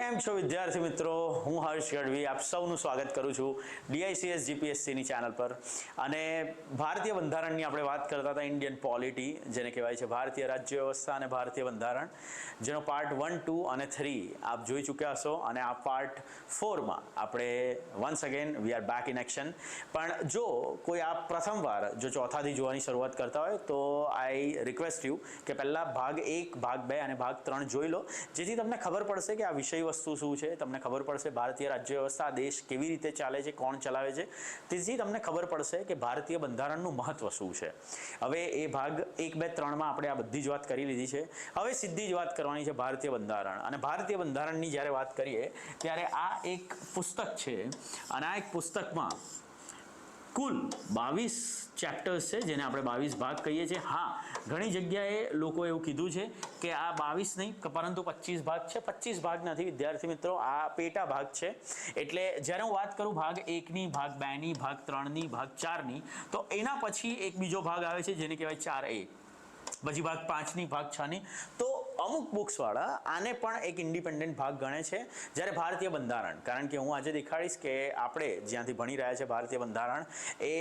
કેમ છો વિદ્યાર્થી મિત્રો? હું હર્ષ ગઢવી આપ સૌનું સ્વાગત કરું છું DICS GPSC ની ચેનલ પર. અને ભારતીય બંધારણની આપણે વાત કરતા હતા, ઇન્ડિયન પોલિટી જેને કહેવાય છે, ભારતીય રાજ્ય વ્યવસ્થા અને ભારતીય બંધારણ, જેનો પાર્ટ 1, 2 અને 3 આપ જોઈ ચૂક્યા હશો. અને આ પાર્ટ 4માં આપણે once again we are back in action. પણ જો કોઈ આપ પ્રથમવાર જો ચોથાથી જોવાની શરૂઆત કરતા હોય તો આઈ રિક્વેસ્ટ યુ કે પહેલાં ભાગ 1, ભાગ 2 અને ભાગ 3 જોઈ લો, જેથી તમને ખબર પડશે કે આ વિષય વસ્તુ શું છે. તમને ખબર પડશે ભારતીય રાજ્ય વ્યવસ્થા, દેશ કેવી રીતે ચાલે છે, કોણ ચલાવે છે, તેથી તમને ખબર પડશે કે ભારતીય બંધારણનું મહત્વ શું છે. હવે એ ભાગ 1, 2, 3માં આપણે આ બધી જ વાત કરી લીધી છે. હવે સીધી જ વાત કરવાની છે ભારતીય બંધારણ. અને ભારતીય બંધારણની જ્યારે વાત કરીએ ત્યારે આ એક પુસ્તક છે, અને આ એક પુસ્તકમાં કુલ 22 ચેપ્ટર્સ છે, જેને આપણે 22 ભાગ કહીએ છીએ. હા, ઘણી જગ્યાએ લોકો એવું કીધું છે કે આ 22 નહીં પરંતુ 25 ભાગ છે. 25 ભાગ નથી વિદ્યાર્થી મિત્રો, આ પેટા ભાગ છે. એટલે જ્યારે હું વાત કરું ભાગ 1ની, ભાગ 2ની, ભાગ 3ની, ભાગ 4ની, તો એના પછી એક બીજો ભાગ આવે છે જેને કહેવાય 4A, પછી ભાગ 5ની, ભાગ 6ની. તો અમુક બુક્સવાળા આને પણ એક ઇન્ડિપેન્ડન્ટ ભાગ ગણે છે. જ્યારે ભારતીય બંધારણ, કારણ કે હું આજે દેખાડીશ કે આપણે જ્યાંથી ભણી રહ્યા છે ભારતીય બંધારણ એ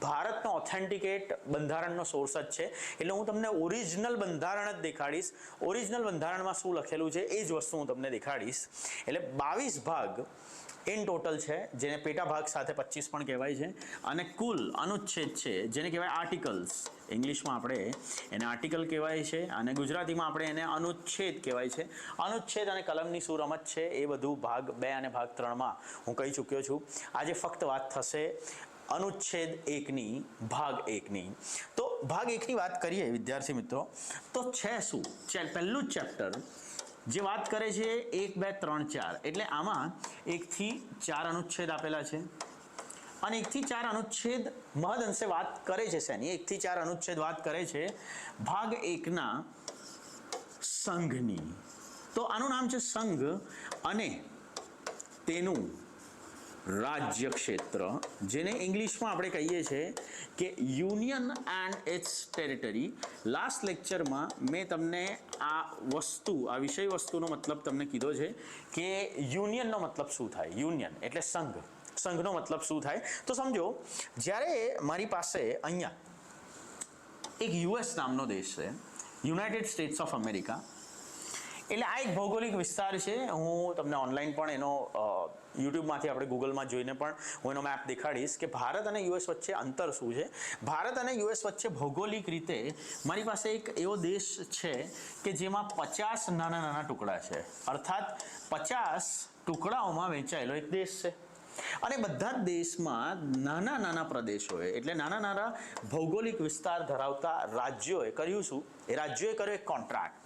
ભારતનો ઓથેન્ટિકેટ બંધારણનો સોર્સ જ છે. એટલે હું તમને ઓરિજિનલ બંધારણ જ દેખાડીશ. ઓરિજિનલ બંધારણમાં શું લખેલું છે એ જ વસ્તુ હું તમને દેખાડીશ. એટલે 22 ભાગ ઇન ટોટલ છે, જેને પેટા ભાગ સાથે 25 પણ કહેવાય છે. અને કુલ અનુચ્છેદ છે જેને કહેવાય આર્ટિકલ્સ. ઇંગ્લિશમાં આપણે એને આર્ટિકલ કહેવાય છે અને ગુજરાતીમાં આપણે એને અનુચ્છેદ કહેવાય છે. અનુચ્છેદ અને કલમની શું રમત છે એ બધું ભાગ 2 અને ભાગ 3માં હું કહી ચૂક્યો છું. આજે ફક્ત વાત થશે અનુચ્છેદ 1ની, ભાગ 1ની. તો ભાગ 1ની વાત કરીએ વિદ્યાર્થી મિત્રો, તો છે શું? પહેલું જ ચેપ્ટર જે વાત કરે છે 1, 2, 3, 4, એટલે આમાં 1 થી 4 અનુચ્છેદ આપેલા છે. અને 1 થી 4 અનુચ્છેદ મહદઅંશે વાત કરે છે શેની? 1 થી 4 અનુચ્છેદ વાત કરે છે ભાગ 1ના સંઘની. તો આનું નામ છે સંઘ અને તેનું રાજ્ય ક્ષેત્ર, જેને ઇંગ્લિશમાં આપણે કહીએ છીએ કે union and its territory. Last લેક્ચરમાં મેં તમને આ વિષય વસ્તુનો મતલબ તમને કીધો છે કે યુનિયનનો મતલબ શું થાય. યુનિયન એટલે સંઘ, સંઘનો મતલબ શું થાય? તો સમજો, જ્યારે મારી પાસે અહીંયા એક US નામનો દેશ છે, યુનાઇટેડ સ્ટેટ્સ ઓફ અમેરિકા. એટલે આ એક ભૌગોલિક વિસ્તાર છે. હું તમને ઓનલાઈન પણ એનો યુટ્યુબમાંથી આપણે ગૂગલમાં જોઈને પણ હું એનો મેપ દેખાડીશ કે ભારત અને US વચ્ચે અંતર શું છે. ભારત અને US વચ્ચે ભૌગોલિક રીતે મારી પાસે એક એવો દેશ છે કે જેમાં 50 નાના નાના ટુકડા છે, અર્થાત 50 ટુકડાઓમાં વહેંચાયેલો એક દેશ છે. અને બધા જ દેશમાં નાના નાના પ્રદેશોએ, એટલે નાના નાના ભૌગોલિક વિસ્તાર ધરાવતા રાજ્યોએ કર્યું શું? એ રાજ્યોએ કર્યો એક કોન્ટ્રાક્ટ.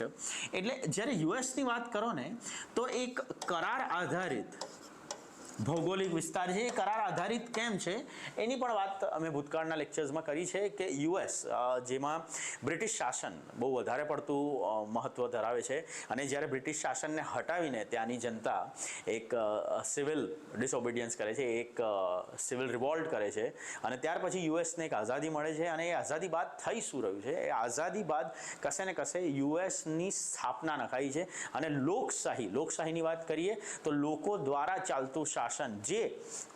એટલે જ્યારે યુએસની વાત કરો ને તો એક કરાર આધારિત ભૌગોલિક વિસ્તાર છે. એ કરાર આધારિત કેમ છે એની પણ વાત અમે ભૂતકાળના લેક્ચર્સમાં કરી છે કે US જેમાં બ્રિટિશ શાસન બહુ વધારે પડતું મહત્વ ધરાવે છે. અને જ્યારે બ્રિટિશ શાસનને હટાવીને ત્યાંની જનતા એક સિવિલ ડિસઓબિડિયન્સ કરે છે, એક સિવિલ રિવોલ્ટ કરે છે, અને ત્યાર પછી યુએસને એક આઝાદી મળે છે. અને એ આઝાદી બાદ થઈ શું રહ્યું છે? એ આઝાદી બાદ કશે ને કશે યુએસની સ્થાપના નખાઈ છે. અને લોકશાહીની વાત કરીએ તો લોકો દ્વારા ચાલતું શાસન જે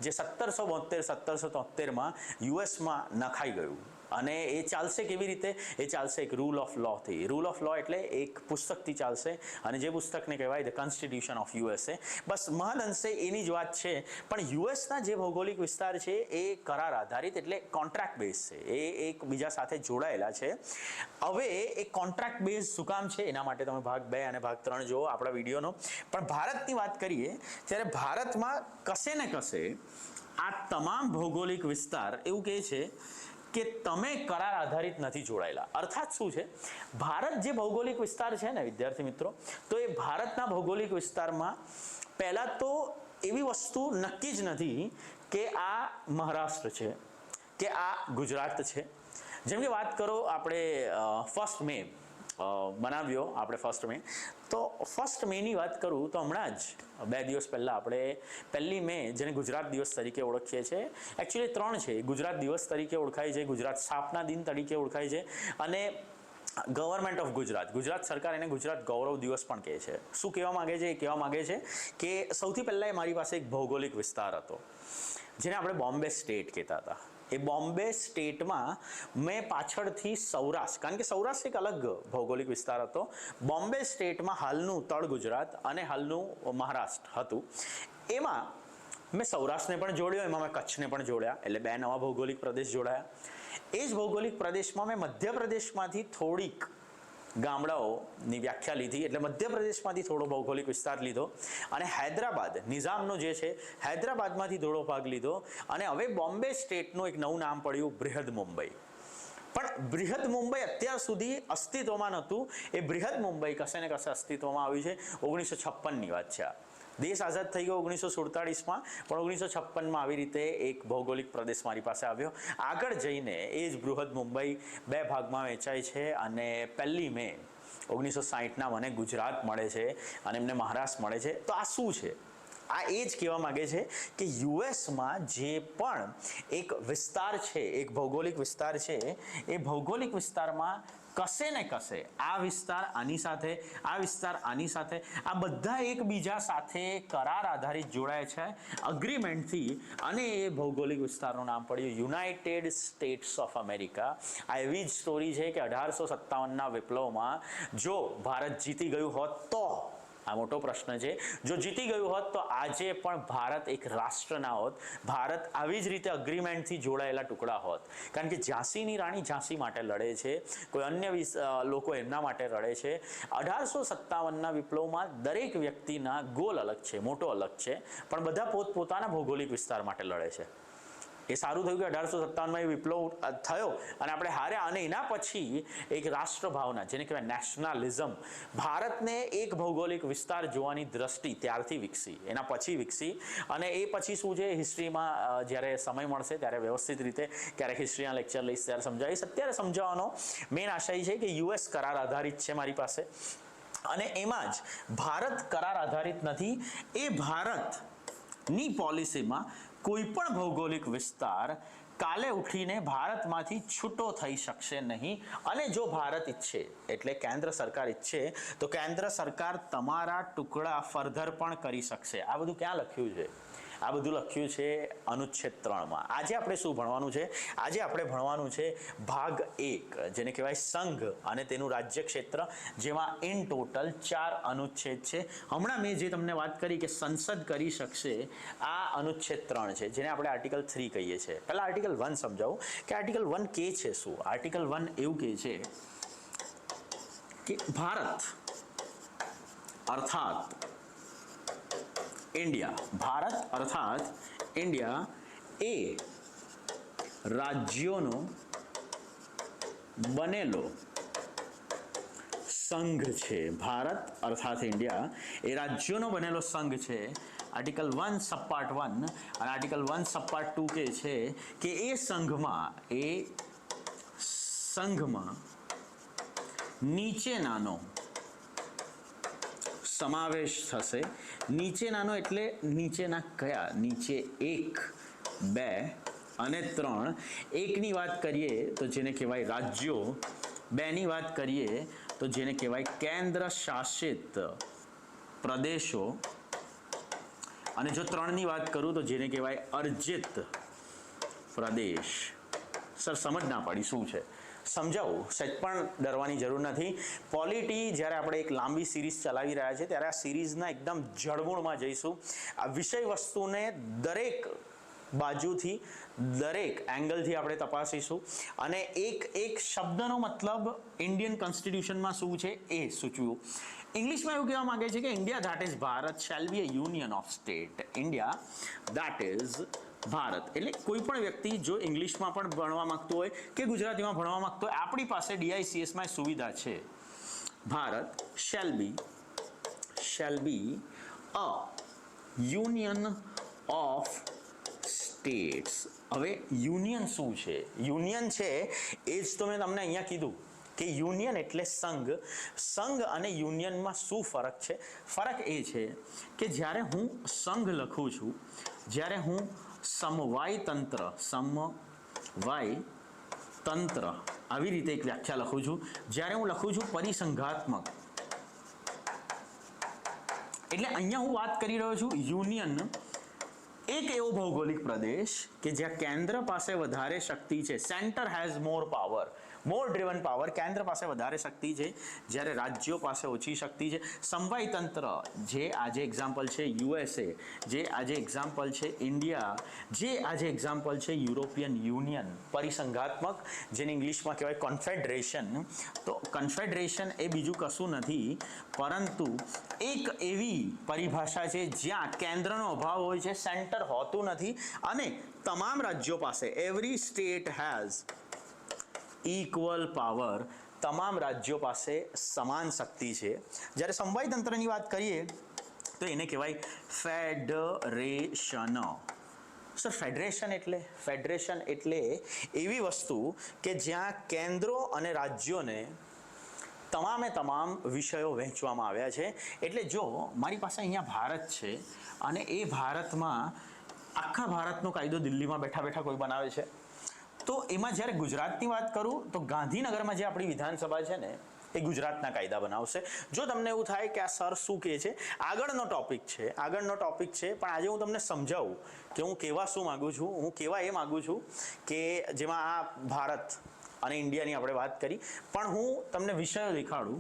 1772-1773માં યુએસમાં નખાઈ ગયું. અને એ ચાલશે કેવી રીતે? એ ચાલશે એક રૂલ ઓફ લોથી. રૂલ ઓફ લો એટલે એક પુસ્તકથી ચાલશે, અને જે પુસ્તકને કહેવાય ધ કોન્સ્ટિટ્યુશન ઓફ USA. બસ મહદઅંશે એની જ વાત છે. પણ યુએસના જે ભૌગોલિક વિસ્તાર છે એ કરાર આધારિત એટલે કોન્ટ્રાક્ટ બેઝ છે. એ એકબીજા સાથે જોડાયેલા છે. હવે એ કોન્ટ્રાક્ટ બેઝ શું કામ છે એના માટે તમે ભાગ 2 અને ભાગ 3 જુઓ આપણા વિડીયોનો. પણ ભારતની વાત કરીએ ત્યારે ભારતમાં કશે ને કશે આ તમામ ભૌગોલિક વિસ્તાર એવું કહે છે કે તમે કરાર આધારિત નથી જોડાયેલા. અર્થાત શું છે? ભારત જે ભૌગોલિક વિસ્તાર છે ને વિદ્યાર્થી મિત્રો, તો એ ભારતના ભૌગોલિક વિસ્તારમાં પહેલા તો એવી વસ્તુ નક્કી જ નથી કે આ મહારાષ્ટ્ર છે કે આ ગુજરાત છે. જેમ કે વાત કરો આપણે 1 મે બનાવ્યો આપણે 1 મે, તો 1 મેની વાત કરું તો હમણાં જ 2 દિવસ પહેલાં આપણે 1 મે જેને ગુજરાત દિવસ તરીકે ઓળખીએ છીએ, એકચ્યુઅલી 3 છે. ગુજરાત દિવસ તરીકે ઓળખાય છે, ગુજરાત સ્થાપના દિન તરીકે ઓળખાય છે, અને ગવર્મેન્ટ ઓફ ગુજરાત, ગુજરાત સરકાર એને ગુજરાત ગૌરવ દિવસ પણ કહે છે. શું કહેવા માગે છે? એ કહેવા માગે છે કે સૌથી પહેલાં મારી પાસે એક ભૌગોલિક વિસ્તાર હતો જેને આપણે બોમ્બે સ્ટેટ કહેતા હતા. એ બોમ્બે સ્ટેટમાં મેં પાછળથી સૌરાષ્ટ્ર, કારણ કે સૌરાષ્ટ્ર એક અલગ ભૌગોલિક વિસ્તાર હતો, બોમ્બે સ્ટેટમાં હાલનું તળ ગુજરાત અને હાલનું મહારાષ્ટ્ર હતું, એમાં મેં સૌરાષ્ટ્રને પણ જોડ્યો, એમાં મેં કચ્છને પણ જોડ્યા, એટલે 2 નવા ભૌગોલિક પ્રદેશ જોડાયા. એ જ ભૌગોલિક પ્રદેશમાં મેં મધ્યપ્રદેશમાંથી થોડીક ગામડાઓની વ્યાખ્યા લીધી, એટલે મધ્યપ્રદેશમાંથી થોડો ભૌગોલિક વિસ્તાર લીધો અને હૈદરાબાદ, નિઝામનો જે છે હૈદરાબાદમાંથી થોડો ભાગ લીધો અને હવે બોમ્બે સ્ટેટનું એક નવું નામ પડ્યું બૃહદ મુંબઈ. પણ બૃહદ મુંબઈ અત્યાર સુધી અસ્તિત્વમાં નહોતું. એ બૃહદ મુંબઈ કશે ને કશે અસ્તિત્વમાં આવ્યું છે. 1956ની વાત છે. દેશ આઝાદ થઈ ગયો 1947માં, પણ 1956માં આવી રીતે એક ભૌગોલિક પ્રદેશ મારી પાસે આવ્યો. આગળ જઈને એ જ બૃહદ મુંબઈ 2 ભાગમાં વેચાય છે અને 1 મે 1960ના મને ગુજરાત મળે છે અને એમને મહારાષ્ટ્ર મળે છે. તો આ શું છે? આ એ જ કહેવા માગે છે કે યુએસમાં જે પણ એક વિસ્તાર છે, એક ભૌગોલિક વિસ્તાર છે, એ ભૌગોલિક વિસ્તારમાં કશે ને કશે આ વિસ્તાર આની સાથે, આ વિસ્તાર આની સાથે, આ બધા એકબીજા સાથે કરાર આધારિત જોડાય છે અગ્રીમેન્ટથી, અને એ ભૌગોલિક વિસ્તારનું નામ પડ્યું યુનાઇટેડ સ્ટેટ્સ ઓફ અમેરિકા. આ એવી જ સ્ટોરી છે કે 1857ના વિપ્લવમાં જો ભારત જીતી ગયું હોત તો, આ મોટો પ્રશ્ન છે, જો જીતી ગયું હોત તો આજે પણ ભારત એક રાષ્ટ્ર ના હોત. ભારત આવી જ રીતે અગ્રીમેન્ટથી જોડાયેલા ટુકડા હોત, કારણ કે ઝાંસીની રાણી ઝાંસી માટે લડે છે, કોઈ અન્ય લોકો એમના માટે લડે છે. 1857ના વિપ્લવમાં દરેક વ્યક્તિના ગોલ અલગ છે, મોટો અલગ છે, પણ બધા પોતપોતાના ભૌગોલિક વિસ્તાર માટે લડે છે. એ સારું થયું કે 1857માં એ વિપ્લવ થયો અને આપણે હાર્યા, અને એના પછી એક રાષ્ટ્રભાવના, જેને કહેવાય નેશનલિઝમ, ભારતને એક ભૌગોલિક વિસ્તાર જોવાની દ્રષ્ટિ ત્યારથી વિકસી, એના પછી વિકસી. અને એ પછી શું છે, હિસ્ટ્રીમાં જ્યારે સમય મળશે ત્યારે વ્યવસ્થિત રીતે ક્યારેક હિસ્ટ્રીના લેક્ચર લઈશ ત્યારે સમજાવીશ. અત્યારે સમજાવવાનો મેઇન આશય છે કે યુએસ કરાર આધારિત છે મારી પાસે, અને એમાં જ ભારત કરાર આધારિત નથી. એ ભારતની પોલિસીમાં કોઈ પણ ભૌગોલિક વિસ્તાર કાલે ઉઠીને ભારતમાંથી છૂટો થઈ શકશે નહીં. અને જો ભારત ઈચ્છે, એટલે કેન્દ્ર સરકાર ઈચ્છે, તો કેન્દ્ર સરકાર તમારા ટુકડા ફર્ધર પણ કરી શકશે. આ બધું ક્યાં લખ્યું છે? આ બધું લખ્યું છે અનુચ્છેદ 3માં. આજે આપણે શું ભણવાનું છે? આજે આપણે ભણવાનું છે ભાગ 1, જેને કહેવાય સંઘ અને તેનું રાજ્ય ક્ષેત્ર, જેમાં ઇન ટોટલ 4 અનુચ્છેદ છે. હમણાં મેં જે તમને વાત કરી કે સંસદ કરી શકશે, આ અનુચ્છેદ 3 છે, જેને આપણે આર્ટિકલ 3 કહીએ છીએ. પહેલા આર્ટિકલ 1 સમજાવું કે આર્ટિકલ 1 કે છે શું. આર્ટિકલ 1 એવું કહે છે કે ભારત અર્થાત ઇન્ડિયા, ભારત અર્થાત ઇન્ડિયા એ રાજ્યોનો બનેલો સંઘ છે. ભારત અર્થાત ઇન્ડિયા એ રાજ્યોનો બનેલો સંઘ છે. આર્ટિકલ 1 સબપાર્ટ 1 અને આર્ટિકલ 1 સબપાર્ટ 2 કહે છે કે એ સંઘમાં નીચેનાનો સમાવેશ થશે. નીચેનાનો એટલે નીચેના કયા? નીચે 1, 2 અને 3. 1ની વાત કરીએ તો જેને કહેવાય રાજ્યો, 2ની વાત કરીએ તો જેને કહેવાય કેન્દ્ર શાસિત પ્રદેશો, અને જો 3ની વાત કરું તો જેને કહેવાય અર્જિત પ્રદેશ. સર સમજ ના પડી શું છે? સમજાવું, સહેજ પણ ડરવાની જરૂર નથી. પોલિટી જ્યારે આપણે એક લાંબી સિરીઝ ચલાવી રહ્યા છે ત્યારે આ સિરીઝના એકદમ જળમૂળમાં જઈશું. આ વિષય વસ્તુને દરેક બાજુથી, દરેક એંગલથી આપણે તપાસીશું અને એક શબ્દનો મતલબ ઇન્ડિયન કોન્સ્ટિટ્યુશનમાં શું છે એ સૂચવ્યું. ઇંગ્લિશમાં એવું કહેવા માંગે છે કે India that is Bharat shall be a union of state. India that is Bharat, એટલે કોઈ પણ વ્યક્તિ જો ઇંગ્લિશમાં પણ ભણવા માંગતો હોય કે ગુજરાતીમાં ભણવા માંગતો હોય, આપણી પાસે DICSમાં સુવિધા છે. Bharat shall be a union of states. હવે યુનિયન શું છે? યુનિયન છે એ જ તો મેં તમને અહીંયા કીધું કે યુનિયન એટલે સંઘ. સંઘ અને યુનિયનમાં શું ફરક છે? ફરક એ છે કે જ્યારે હું સંઘ લખું છું, જ્યારે હું સમવાય તંત્ર આવી રીતે એક વ્યાખ્યા લખું છું. જ્યારે હું લખું છું પરિસંઘાત્મક, એટલે અહીંયા હું વાત કરી રહ્યો છું યુનિયન, એક એવો ભૌગોલિક પ્રદેશ કે જ્યાં કેન્દ્ર પાસે વધારે શક્તિ છે. Centre has more power, more driven power. કેન્દ્ર પાસે વધારે શક્તિ છે જ્યારે રાજ્યો પાસે ઓછી શક્તિ છે. સમવાય તંત્ર, જે આજે એક્ઝામ્પલ છે યુએસએ, જે આજે એક્ઝામ્પલ છે ઇન્ડિયા, જે આજે એક્ઝામ્પલ છે યુરોપિયન યુનિયન. પરિસંઘાત્મક, જેને ઇંગ્લિશમાં કહેવાય કોન્ફેડરેશન. તો કન્ફેડરેશન એ બીજું કશું નથી પરંતુ એક એવી પરિભાષા છે જ્યાં કેન્દ્રનો અભાવ હોય છે, સેન્ટર હોતું નથી અને તમામ રાજ્યો પાસે, every state has equal power, તમામ રાજ્યો પાસે સમાન શક્તિ છે. જ્યારે સમવાય તંત્રની વાત કરીએ તો એને કહેવાય ફેડરેશન. સર ફેડરેશન એટલે એવી વસ્તુ કે જ્યાં કેન્દ્રો અને રાજ્યોને તમામે તમામ વિષયો વહેંચવામાં આવ્યા છે. એટલે જો મારી પાસે અહીંયા ભારત છે અને એ ભારતમાં આખા ભારતનો કાયદો દિલ્હીમાં બેઠા બેઠા કોઈ બનાવે છે, તો એમાં જ્યારે ગુજરાતની વાત કરું તો ગાંધીનગરમાં જે આપણી વિધાનસભા છે ને એ ગુજરાતના કાયદા બનાવશે. જો તમને એવું થાય કે આ સર શું કહે છે, આગળનો ટોપિક છે પણ આજે હું તમને સમજાવું કે હું કહેવા શું માગું છું. હું કહેવા એ માગું છું કે જેમાં આ ભારત અને ઇન્ડિયાની આપણે વાત કરી, પણ હું તમને વિષયો દેખાડું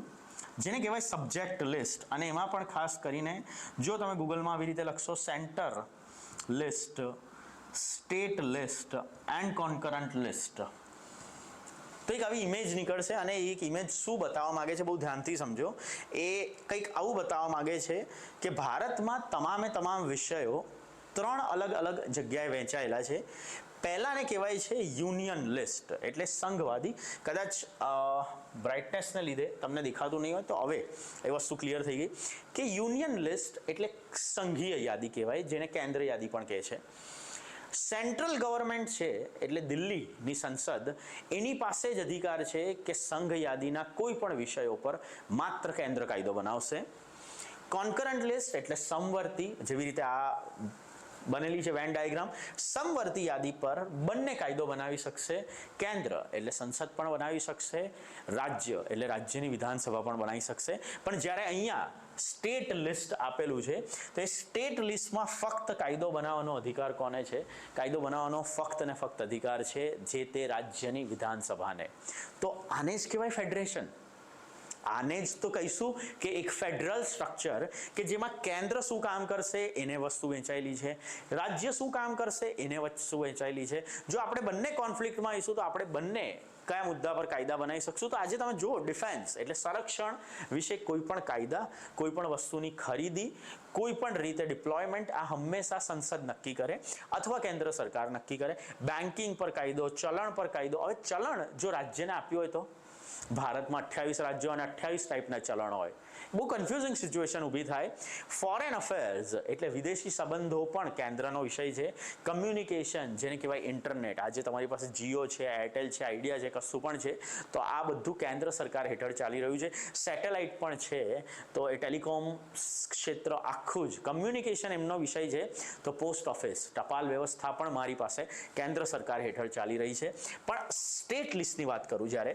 જેને કહેવાય સબ્જેક્ટ લિસ્ટ. અને એમાં પણ ખાસ કરીને જો તમે ગૂગલમાં આવી રીતે લખશો centre list, state list and concurrent list, તો એક આવી ઇમેજ નીકળશે. અને એક ઇમેજ શું બતાવવા માંગે છે, બહુ ધ્યાનથી સમજો. એ કંઈક આવું બતાવવા માંગે છે કે ભારતમાં તમામે તમામ વિષયો 3 અલગ અલગ જગ્યાએ વહેંચાયેલા છે. પહેલાને કહેવાય છે યુનિયન લિસ્ટ, એટલે સંઘવાદી. કદાચ બ્રાઇટનેસને લીધે તમને દેખાતું નહીં હોય તો હવે એ વસ્તુ ક્લિયર થઈ ગઈ કે યુનિયન લિસ્ટ એટલે સંઘીય યાદી કહેવાય, જેને કેન્દ્ર યાદી પણ કહે છે. સેન્ટ્રલ ગવર્મેન્ટ છે એટલે દિલ્હીની સંસદ, એની પાસે જ અધિકાર છે કે સંઘ યાદીના કોઈ પણ વિષયો પર માત્ર કેન્દ્ર કાયદો બનાવશે. કોન્કરન્ટ લિસ્ટ એટલે સમવર્તી, જેવી રીતે આ બનેલી છે વેન ડાયાગ્રામ, સમવર્તી યાદી પર બંને કાયદો બનાવી શકશે. કેન્દ્ર એટલે સંસદ પણ બનાવી શકશે, રાજ્ય એટલે રાજ્યની વિધાનસભા પણ બનાવી શકશે. પણ જ્યારે અહીંયા સ્ટેટ લિસ્ટ આપેલું છે તો એ સ્ટેટ લિસ્ટમાં ફક્ત કાયદો બનાવવાનો અધિકાર કોને છે? કાયદો બનાવવાનો ફક્ત ને ફક્ત અધિકાર છે જે તે રાજ્યની વિધાનસભાને. તો આને જ કહેવાય ફેડરેશન. આને જ તો કહીશું કે એક ફેડરલ સ્ટ્રક્ચર કે જેમાં કેન્દ્ર શું કામ કરશે એને વસ્તુ વહેંચાયેલી છે, રાજ્ય શું કામ કરશે એને વસ્તુ વહેંચાયેલી છે. જો આપણે બંને કોન્ફ્લિક્ટમાં આવીશું તો આપણે બંને કયા મુદ્દા પર કાયદા બનાવી શકશું? તો આજે તમે જુઓ, ડિફેન્સ એટલે સંરક્ષણ વિશે કોઈ પણ કાયદા, કોઈ પણ વસ્તુની ખરીદી, કોઈ પણ રીતે ડિપ્લોયમેન્ટ, આ હંમેશા સંસદ નક્કી કરે અથવા કેન્દ્ર સરકાર નક્કી કરે. બેન્કિંગ પર કાયદો, ચલણ પર કાયદો. હવે ચલણ જો રાજ્યને આપ્યું હોય તો ભારતમાં 28 રાજ્યો અને 28 ટાઈપના ચલણ હોય, બહુ કન્ફ્યુઝિંગ સિચ્યુએશન ઊભી થાય. ફોરેન અફેર્સ એટલે વિદેશી સંબંધો પણ કેન્દ્રનો વિષય છે. કમ્યુનિકેશન જેને કહેવાય ઇન્ટરનેટ, આજે તમારી પાસે જીઓ છે, એરટેલ છે, આઈડિયા છે, કશું પણ છે, તો આ બધું કેન્દ્ર સરકાર હેઠળ ચાલી રહ્યું છે. સેટેલાઇટ પણ છે, તો એ ટેલિકોમ ક્ષેત્ર આખું જ કમ્યુનિકેશન એમનો વિષય છે. તો પોસ્ટ ઓફિસ, ટપાલ વ્યવસ્થા પણ મારી પાસે કેન્દ્ર સરકાર હેઠળ ચાલી રહી છે. પણ સ્ટેટ લિસ્ટની વાત કરું જ્યારે,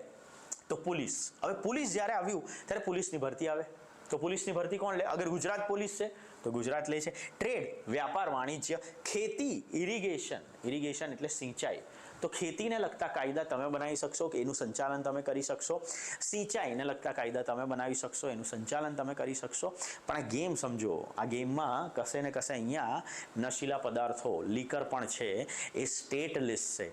તો પોલીસ. હવે પોલીસ જ્યારે આવ્યું ત્યારે પોલીસની ભરતી આવે, તો પોલીસની ભરતી કોણ લે? અગર ગુજરાત પોલીસ છે તો ગુજરાત લે છે. ટ્રેડ, વ્યાપાર વાણિજ્ય, ખેતી, ઇરિગેશન એટલે સિંચાઈ, તો ખેતીને લગતા કાયદા તમે બનાવી શકશો કે એનું સંચાલન તમે કરી શકશો. સિંચાઈને લગતા કાયદા તમે બનાવી શકશો, એનું સંચાલન તમે કરી શકશો. પણ આ ગેમ સમજો, આ ગેમમાં કશે ને કશે અહીંયા નશીલા પદાર્થો, લીકર પણ છે, એ સ્ટેટ લિસ્ટ છે.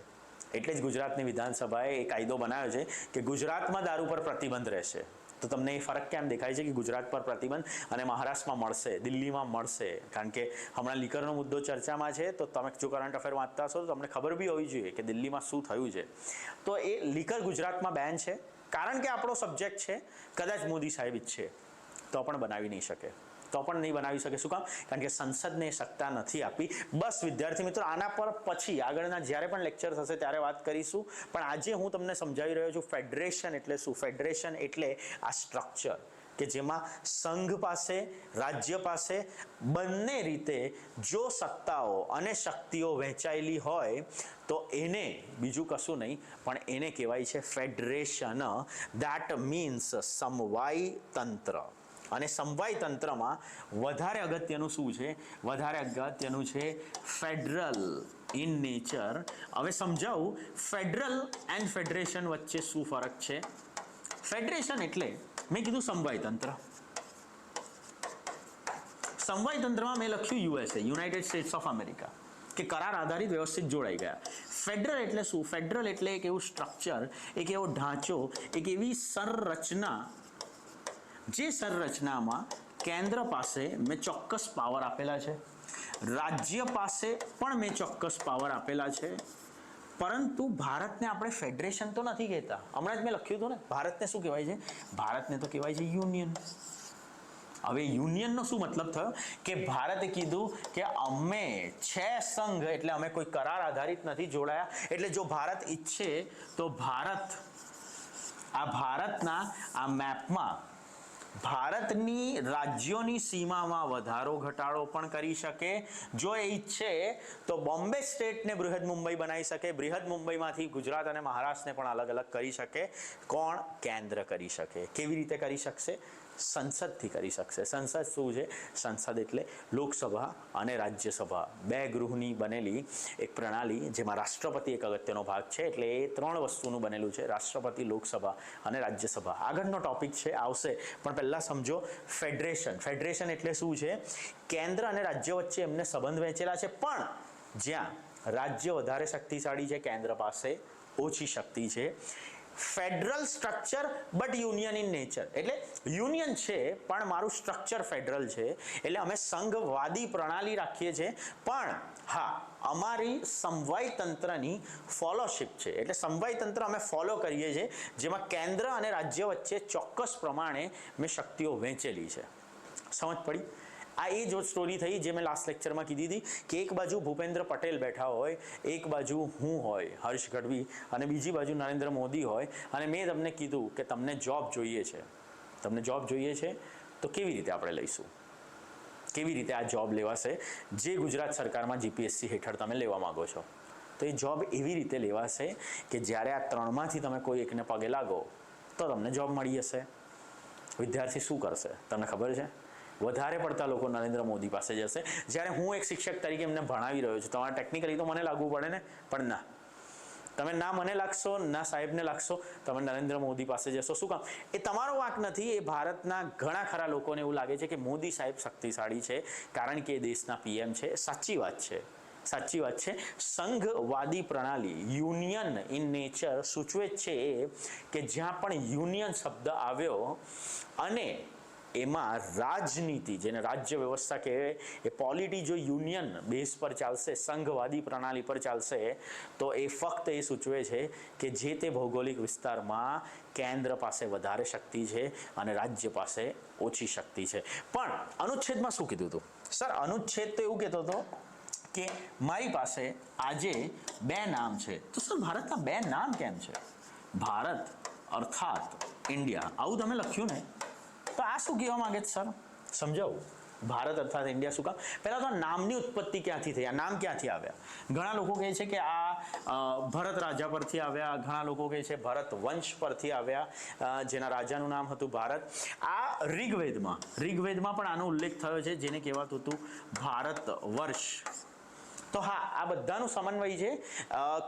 એટલે જ ગુજરાતની વિધાનસભાએ એ કાયદો બનાવ્યો છે કે ગુજરાતમાં દારૂ પર પ્રતિબંધ રહેશે. તો તમને એ ફરક કેમ દેખાય છે કે ગુજરાત પર પ્રતિબંધ અને મહારાષ્ટ્રમાં મળશે, દિલ્હીમાં મળશે? કારણ કે હમણાં લીકરનો મુદ્દો ચર્ચામાં છે, તો તમે જો કરંટ અફેર વાંચતા હશો તો તમને ખબર બી હોવી જોઈએ કે દિલ્હીમાં શું થયું છે. તો એ લીકર ગુજરાતમાં બેન છે કારણ કે આપણો સબ્જેક્ટ છે. કદાચ મોદી સાહેબ ઈચ્છે તો પણ બનાવી નહીં શકે, તો પણ નહીં બનાવી શકે. શું કામ? કારણ કે સંસદને સત્તા નથી આપી. બસ વિદ્યાર્થી મિત્રો, આના પર પછી આગળના જ્યારે પણ લેક્ચર થશે ત્યારે વાત કરીશું. પણ આજે હું તમને સમજાવી રહ્યો છું ફેડરેશન એટલે શું. ફેડરેશન એટલે આ સ્ટ્રક્ચર કે જેમાં સંઘ પાસે, રાજ્ય પાસે બંને રીતે જો સત્તાઓ અને શક્તિઓ વહેંચાયેલી હોય તો એને બીજું કશું નહીં પણ એને કહેવાય છે ફેડરેશન. ધેટ મીન્સ સમવાય તંત્ર. અને સમવાય તંત્રમાં વધારે અગત્યનું શું છે? વધારે અગત્યનું છે ફેડરલ ઇન નેચર. હવે સમજાવું ફેડરલ એન્ડ ફેડરેશન વચ્ચે શું ફરક છે. ફેડરેશન એટલે મેં કીધું સમવાય તંત્ર. સમવાય તંત્રમાં મેં લખ્યું USA, United states of America, કે કરાર આધારિત વ્યવસ્થિત જોડાઈ ગયા. ફેડરલ એટલે શું? ફેડરલ એટલે એક એવું સ્ટ્રક્ચર, એક એવો ઢાંચો, એક એવી સંરચના, જે સંરચનામાં કેન્દ્ર પાસે મેં ચોક્કસ પાવર આપેલા છે, રાજ્ય પાસે પણ મેં ચોક્કસ પાવર આપેલા છે, પરંતુ ભારતને આપણે ફેડરેશન તો નથી કહેતા. હમણાં જ મેં લખ્યું હતું ને, ભારતને શું કહેવાય છે? ભારતને તો કહેવાય છે યુનિયન. હવે યુનિયનનો શું મતલબ થયો? કે ભારતે કીધું કે અમે છે સંઘ, એટલે અમે કોઈ કરાર આધારિત નથી જોડાયા. એટલે જો ભારત ઈચ્છે તો ભારતના આ મેપમાં ભારતની રાજ્યોની સીમામાં વધારો ઘટાડો પણ કરી શકે. જો એ ઈચ્છે તો બોમ્બે સ્ટેટને બૃહદ મુંબઈ બનાવી શકે, બૃહદ મુંબઈમાંથી ગુજરાત અને મહારાષ્ટ્રને પણ અલગ અલગ કરી શકે. કોણ? કેન્દ્ર કરી શકે. કેવી રીતે કરી શકશે? સંસદથી કરી શકશે. સંસદ શું છે? સંસદ એટલે લોકસભા અને રાજ્યસભા બે ગૃહની બનેલી એક પ્રણાલી, જેમાં રાષ્ટ્રપતિ એક અગત્યનો ભાગ છે. એટલે એ ત્રણ વસ્તુનું બનેલું છે, રાષ્ટ્રપતિ, લોકસભા અને રાજ્યસભા. આગળનો ટોપિક છે, આવશે, પણ પહેલા સમજો ફેડરેશન. ફેડરેશન એટલે શું છે? કેન્દ્ર અને રાજ્ય વચ્ચે એમને સંબંધ વહેંચેલા છે, પણ જ્યાં રાજ્ય વધારે શક્તિશાળી છે, કેન્દ્ર પાસે ઓછી શક્તિ છે. Federal structure but union in nature. એટલે યુનિયન છે પણ મારું સ્ટ્રક્ચર ફેડરલ છે. એટલે અમે સંઘવાદી પ્રણાલી રાખીએ છીએ, પણ હા, અમારી સમવાય તંત્રની ફોલોશિપ છે. એટલે સમવાય તંત્ર અમે ફોલો કરીએ છીએ, જેમાં કેન્દ્ર અને રાજ્ય વચ્ચે ચોક્કસ પ્રમાણે મેં શક્તિઓ વહેંચેલી છે. સમજ પડી? આ એ જ સ્ટોરી થઈ જે મેં લાસ્ટ લેક્ચરમાં કીધી હતી, કે એક બાજુ ભૂપેન્દ્ર પટેલ બેઠા હોય, એક બાજુ હું હોય, હર્ષ ગઢવી, અને બીજી બાજુ નરેન્દ્ર મોદી હોય, અને મેં તમને કીધું કે તમને જોબ જોઈએ છે. તમને જોબ જોઈએ છે તો કેવી રીતે આપણે લઈશું? કેવી રીતે આ જોબ લેવાશે જે ગુજરાત સરકારમાં જીપીએસસી હેઠળ તમે લેવા માંગો છો? તો એ જોબ એવી રીતે લેવાશે કે જ્યારે આ ત્રણમાંથી તમે કોઈ એકને પગે લાગો તો તમને જોબ મળી જશે. વિદ્યાર્થી શું કરશે તમને ખબર છે? વધારે પડતા લોકો નરેન્દ્ર મોદી પાસે જશે. જ્યારે હું એક શિક્ષક તરીકે એમને ભણાવી રહ્યો છું, તમારે ટેકનિકલી તો મને લાગવું પડે ને, પણ ના, તમે ના મને લાગશો ના સાહેબને લાગશો, તમે નરેન્દ્ર મોદી પાસે જશો. શું કામ? એ તમારો વાંક નથી. એ ભારતના ઘણા ખરા લોકોને એવું લાગે છે કે મોદી સાહેબ શક્તિશાળી છે કારણ કે એ દેશના પીએમ છે. સાચી વાત છે, સાચી વાત છે. સંઘવાદી પ્રણાલી, યુનિયન ઇન નેચર સૂચવે છે કે જ્યાં પણ યુનિયન શબ્દ આવ્યો અને એમાં રાજનીતિ, જેને રાજ્ય વ્યવસ્થા કહેવાય, એ પોલિટી જો યુનિયન બેઝ પર ચાલશે, સંઘવાદી પ્રણાલી પર ચાલશે, તો એ ફક્ત એ સૂચવે છે કે જે તે ભૌગોલિક વિસ્તારમાં કેન્દ્ર પાસે વધારે શક્તિ છે અને રાજ્ય પાસે ઓછી શક્તિ છે. પણ અનુચ્છેદમાં શું કીધું હતું? સર, અનુચ્છેદ તો એવું કહેતો હતો કે મારી પાસે આજે બે નામ છે. તો સર, ભારતના બે નામ કેમ છે? ભારત અર્થાત ઇન્ડિયા, આવું તમે લખ્યું ને, તો આ શું કહેવા માંગે છે સર? સમજાવું. ભારત અર્થાત ઇન્ડિયા શું કામ? પહેલા તો નામની ઉત્પત્તિ ક્યાંથી થઈ? આ નામ ક્યાંથી આવ્યા? ઘણા લોકો કહે છે કે આ ભરત રાજા પરથી આવ્યા, ઘણા લોકો કહે છે ભરત વંશ પરથી આવ્યા, જેના રાજાનું નામ હતું ભારત. આ ઋગ્વેદમાં પણ આનો ઉલ્લેખ થયો છે, જેને કહેવાતું હતું ભારત વર્ષ. તો હા, આ બધાનું સમન્વય છે.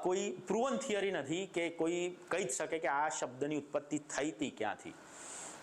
કોઈ પ્રૂવન થિયરી નથી કે કોઈ કહી જ શકે કે આ શબ્દની ઉત્પત્તિ થઈ હતી ક્યાંથી.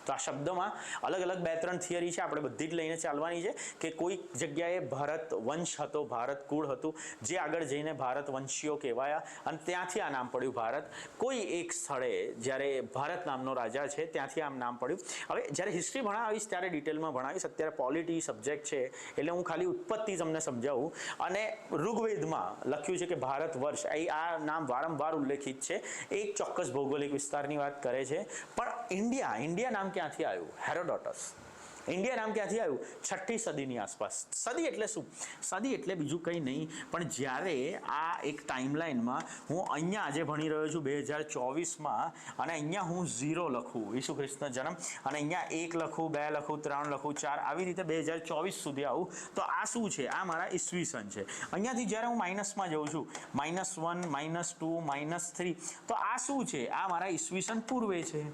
તો આ શબ્દમાં અલગ અલગ બે ત્રણ થિયરી છે, આપણે બધી જ લઈને ચાલવાની છે. કે કોઈ જગ્યાએ ભારત વંશ હતો, ભારત કુળ હતું, જે આગળ જઈને ભારત વંશીઓ કહેવાયા અને ત્યાંથી આ નામ પડ્યું ભારત. કોઈ એક સ્થળે જ્યારે ભારત નામનો રાજા છે ત્યાંથી આમ નામ પડ્યું. હવે જ્યારે હિસ્ટ્રી ભણાવીશ ત્યારે ડિટેલમાં ભણાવીશ. અત્યારે પોલિટી સબ્જેક્ટ છે એટલે હું ખાલી ઉત્પત્તિ તમને સમજાવું. અને ઋગ્વેદમાં લખ્યું છે કે ભારત વર્ષ, આ નામ વારંવાર ઉલ્લેખિત છે. એક ચોક્કસ ભૌગોલિક વિસ્તારની વાત કરે છે. પણ ઇન્ડિયા નામ ક્યાંથી આવ્યું? હેરોડોટસ. ઇન્ડિયા નામ ક્યાંથી આવ્યું? 6ઠ્ઠી સદીની આસપાસ. સદી એટલે શું? સદી એટલે બીજું કંઈ નહીં, પણ જ્યારે આ એક ટાઈમલાઈનમાં હું અહીંયા આજે ભણી રહ્યો છું 2024માં, અને અહીંયા હું 0 લખું, ઈસુ ખ્રિસ્તનો જન્મ, અને અહીંયા 1 લખું, 2 લખું, 3 લખું, 4, આવી રીતે 2024 સુધી આવું, તો આ શું છે? આ મારા ઈસવીસન છે. અહીંયાથી જ્યારે હું માઇનસમાં જઉં છું, -1, -2, -3, તો આ શું છે? આ મારા ઈસવીસન પૂર્વે છે.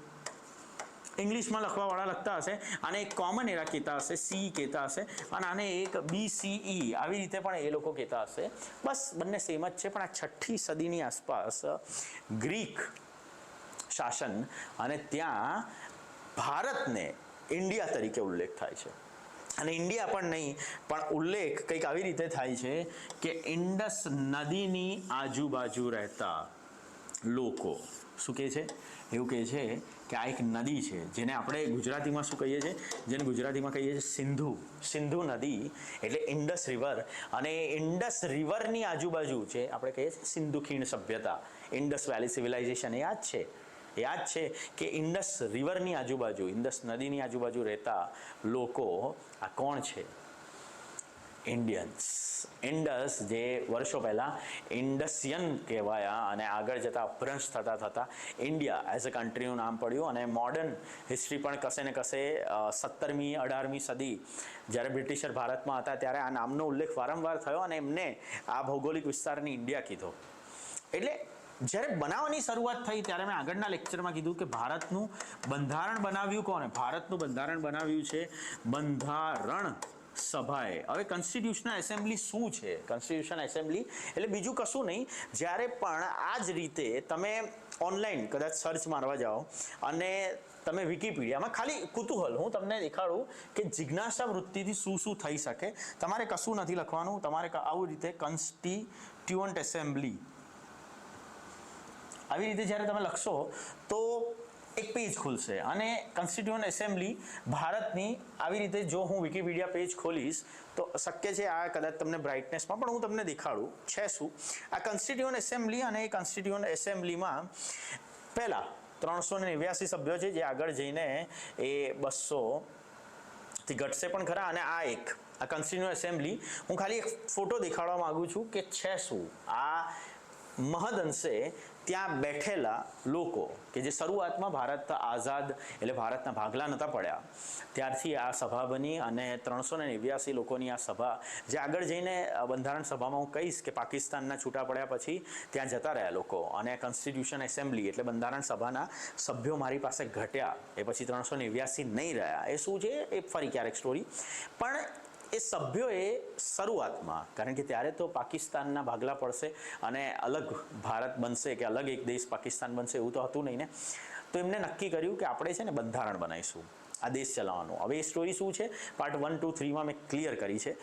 ઇંગ્લિશમાં લખવાવાળા લખતા હશે આને એક કોમન એરા કહેતા હશે, સી કહેતા હશે, અને આને એક BCE આવી રીતે પણ એ લોકો કહેતા હશે. બસ બંને સેમ જ છે. પણ આ 6ઠ્ઠી સદીની આસપાસ ગ્રીક શાસન, અને ત્યાં ભારતને ઇન્ડિયા તરીકે ઉલ્લેખ થાય છે. અને ઇન્ડિયા પણ નહીં, પણ ઉલ્લેખ કંઈક આવી રીતે થાય છે કે ઇન્ડસ નદીની આજુબાજુ રહેતા લોકો શું કહે છે? એવું કહે છે કે આ એક નદી છે જેને આપણે ગુજરાતીમાં શું કહીએ છીએ? જેને ગુજરાતીમાં કહીએ છીએ સિંધુ નદી, એટલે ઇન્ડસ રિવર. અને ઇન્ડસ રિવરની આજુબાજુ છે આપણે કહીએ છીએ સિંધુ ખીણ સભ્યતા, ઇન્ડસ વેલી સિવિલાઇઝેશન. એ યાદ છે કે ઇન્ડસ રિવરની આજુબાજુ, ઇન્ડસ નદીની આજુબાજુ રહેતા લોકો આ કોણ છે? ઇન્ડિયન્સ. ઇન્ડસ જે વર્ષો પહેલાં ઇન્ડસિયન કહેવાયા, અને આગળ જતાં અપભ્રંશ થતાં ઇન્ડિયા એઝ અ કન્ટ્રીનું નામ પડ્યું. અને મોડર્ન હિસ્ટ્રી પણ કશે ને કશે 17મી 18મી સદી જ્યારે બ્રિટિશર ભારતમાં હતા ત્યારે આ નામનો ઉલ્લેખ વારંવાર થયો, અને એમને આ ભૌગોલિક વિસ્તારને ઇન્ડિયા કીધો. એટલે જ્યારે બનાવવાની શરૂઆત થઈ ત્યારે મેં આગળના લેક્ચરમાં કીધું કે ભારતનું બંધારણ બનાવ્યું કોને? ભારતનું બંધારણ બનાવ્યું છે બંધારણ સભાએ. હવે કોન્સ્ટિટ્યુશનલ એસેમ્બલી શું છે? કોન્સ્ટિટ્યુશનલ એસેમ્બલી એટલે બીજું કશું નહીં. જ્યારે પણ આ જ રીતે તમે ઓનલાઈન કદાચ સર્ચ મારવા જાઓ અને તમે વિકીપીડિયામાં, ખાલી કુતૂહલ હું તમને દેખાડું કે જિજ્ઞાસા વૃત્તિથી શું થઈ શકે. તમારે કશું નથી લખવાનું, તમારે આવું રીતે કોન્સ્ટિટ્યુઅન્ટ એસેમ્બલી આવી રીતે જ્યારે તમે લખશો તો એક પેજ ખુલશે, અને કોન્સ્ટિટ્યુઅન્ટ એસેમ્બલી ભારતની આવી રીતે જો હું વિકીપીડિયા પેજ ખોલીશ તો શક્ય છે આ કદાચ તમને બ્રાઇટનેસમાં પણ હું તમને દેખાડું છે શું આ કોન્સ્ટિટ્યુઅન્ટ એસેમ્બલી. અને એ કોન્સ્ટિટ્યુઅન્ટ એસેમ્બલીમાં પહેલાં 389 સભ્યો છે, જે આગળ જઈને એ 200થી ઘટશે પણ ખરા. અને આ કોન્સ્ટિટ્યુઅન્ટ એસેમ્બલી હું ખાલી એક ફોટો દેખાડવા માંગુ છું કે છે શું. આ મહદઅંશે ત્યાં બેઠેલા લોકો કે જે શરૂઆતમાં ભારત આઝાદ એટલે ભારતના ભાગલા નહોતા પડ્યા ત્યારથી આ સભા બની, અને 389 લોકોની આ સભા, જે આગળ જઈને બંધારણ સભામાં હું કહીશ કે પાકિસ્તાનના છૂટા પડ્યા પછી ત્યાં જતા રહ્યા લોકો, અને કોન્સ્ટિટ્યુશન એસેમ્બલી એટલે બંધારણ સભાના સભ્યો મારી પાસે ઘટ્યા, એ પછી 389 નહીં રહ્યા. એ શું છે એ ફરી ક્યારેક સ્ટોરી. પણ એ સભ્યોએ શરૂઆતમાં, કારણ કે ત્યારે તો પાકિસ્તાનના ભાગલા પડશે અને અલગ ભારત બનશે કે અલગ એક દેશ પાકિસ્તાન બનશે એવું તો હતું નહીં ને, તો એમને નક્કી કર્યું કે આપણે છે ને બંધારણ બનાવીશું આ દેશ ચલાવવાનું. હવે એ સ્ટોરી શું છે પાર્ટ 1, 2, 3માં મેં ક્લિયર કરી છે.